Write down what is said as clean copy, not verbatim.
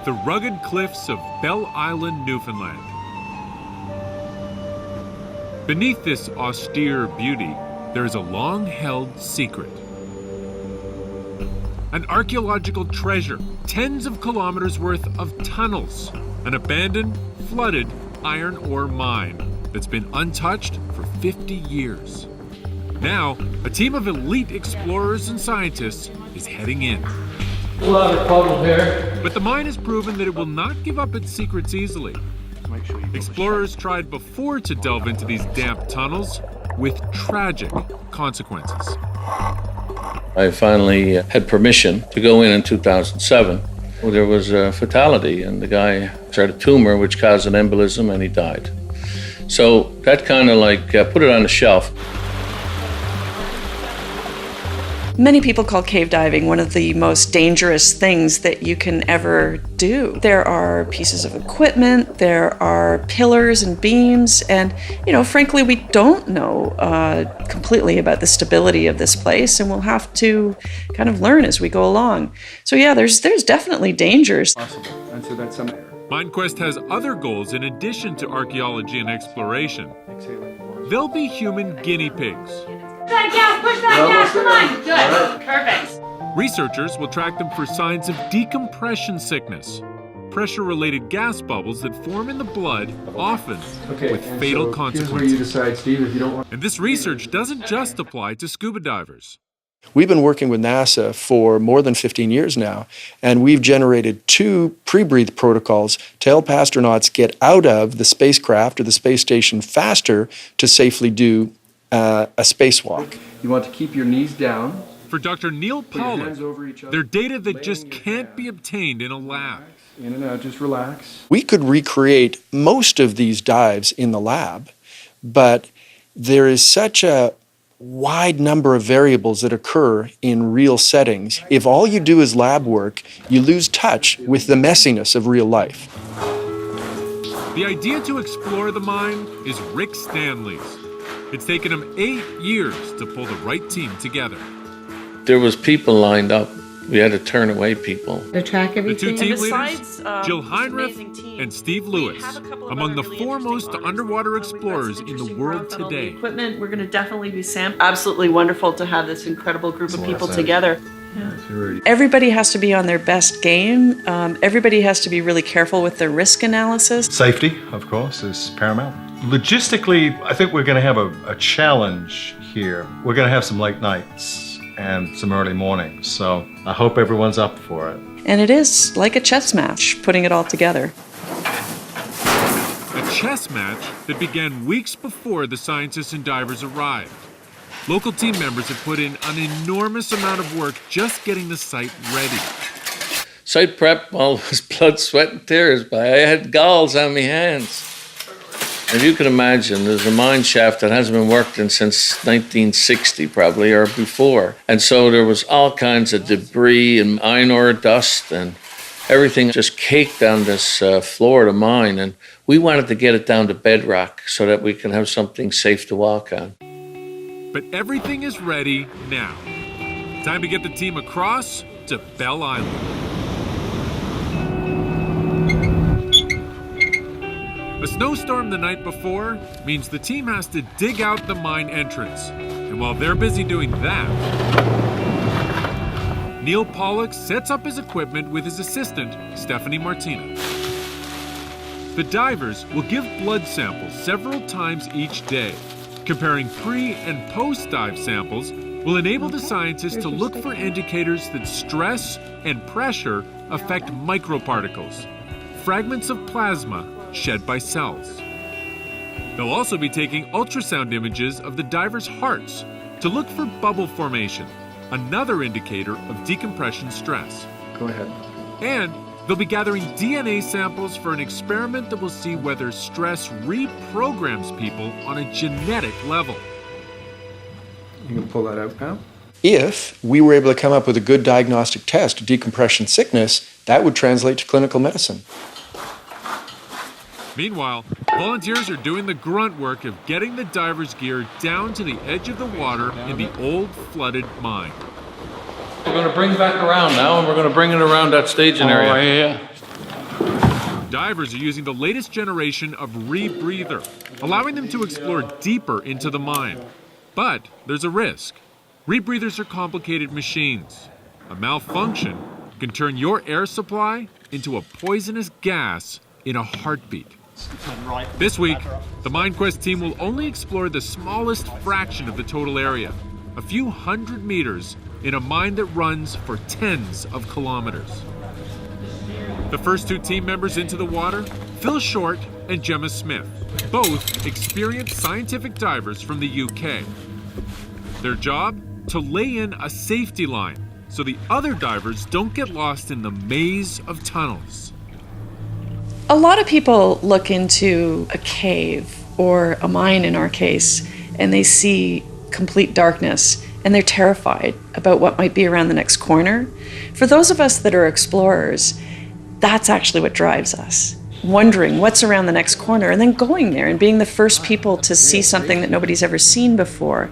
the rugged cliffs of Bell Island, Newfoundland. Beneath this austere beauty, there is a long-held secret. An archaeological treasure, tens of kilometers worth of tunnels, an abandoned, flooded iron ore mine that's been untouched for 50 years. Now, a team of elite explorers and scientists is heading in. A lot of puddle here. But the mine has proven that it will not give up its secrets easily. Explorers tried before to delve into these damp tunnels with tragic consequences. I finally had permission to go in 2007. There was a fatality, and the guy had a tumor which caused an embolism, and he died. So that kind of put it on the shelf. Many people call cave diving one of the most dangerous things that you can ever do. There are pieces of equipment, there are pillars and beams, and, frankly, we don't know completely about the stability of this place, and we'll have to kind of learn as we go along. So yeah, there's definitely dangers. MINEQUEST has other goals in addition to archaeology and exploration. They'll be human guinea pigs. Push that gas, come on! Good, perfect. Researchers will track them for signs of decompression sickness, pressure-related gas bubbles that form in the blood, often with fatal consequences. Here's where you decide, Steve, if you don't want... And this research doesn't just apply to scuba divers. We've been working with NASA for more than 15 years now, and we've generated 2 pre-breathe protocols to help astronauts get out of the spacecraft or the space station faster to safely do a spacewalk. You want to keep your knees down. For Dr. Neil Pollack, they're data that just can't be obtained in a lab. In and out, just relax. We could recreate most of these dives in the lab, but there is such a wide number of variables that occur in real settings. If all you do is lab work, you lose touch with the messiness of real life. The idea to explore the mine is Rick Stanley's. It's taken him 8 years to pull the right team together. There was people lined up. We had to turn away people. To track The everything. 2 team besides, leaders, Jill this Heinrich amazing team, and Steve we Lewis, have a couple of among other the really foremost interesting underwater mines. explorers in the world today. Equipment, we're going to definitely be sampling. Absolutely wonderful to have this incredible group of people together. Everybody has to be on their best game. Everybody has to be really careful with their risk analysis. Safety, of course, is paramount. Logistically, I think we're going to have a challenge here. We're going to have some late nights and some early mornings, so I hope everyone's up for it. And it is like a chess match, putting it all together. A chess match that began weeks before the scientists and divers arrived. Local team members have put in an enormous amount of work just getting the site ready. Site prep, all was blood, sweat, and tears, but I had galls on my hands. If you can imagine, there's a mine shaft that hasn't been worked in since 1960 probably, or before. And so there was all kinds of debris and iron ore dust and everything just caked on this floor of the mine. And we wanted to get it down to bedrock so that we can have something safe to walk on. But everything is ready now. Time to get the team across to Bell Island. A snowstorm the night before means the team has to dig out the mine entrance. And while they're busy doing that, Neil Pollack sets up his equipment with his assistant, Stephanie Martina. The divers will give blood samples several times each day. Comparing pre- and post-dive samples will enable the scientists to look for indicators that stress and pressure affect microparticles, fragments of plasma shed by cells. They'll also be taking ultrasound images of the divers' hearts to look for bubble formation, another indicator of decompression stress. Go ahead. And they'll be gathering DNA samples for an experiment that will see whether stress reprograms people on a genetic level. You can pull that out now. If we were able to come up with a good diagnostic test of decompression sickness, that would translate to clinical medicine. Meanwhile, volunteers are doing the grunt work of getting the divers' gear down to the edge of the water in the old flooded mine. We're going to bring back around now, and we're going to bring it around that staging area. Yeah. Divers are using the latest generation of rebreather, allowing them to explore deeper into the mine. But there's a risk. Rebreathers are complicated machines. A malfunction can turn your air supply into a poisonous gas in a heartbeat. This week, the MINEQUEST team will only explore the smallest fraction of the total area, a few hundred meters in a mine that runs for tens of kilometers. The first two team members into the water, Phil Short and Gemma Smith, both experienced scientific divers from the UK. Their job? To lay in a safety line so the other divers don't get lost in the maze of tunnels. A lot of people look into a cave or a mine in our case, and they see complete darkness, and they're terrified about what might be around the next corner. For those of us that are explorers, that's actually what drives us. Wondering what's around the next corner and then going there and being the first people to see something that nobody's ever seen before.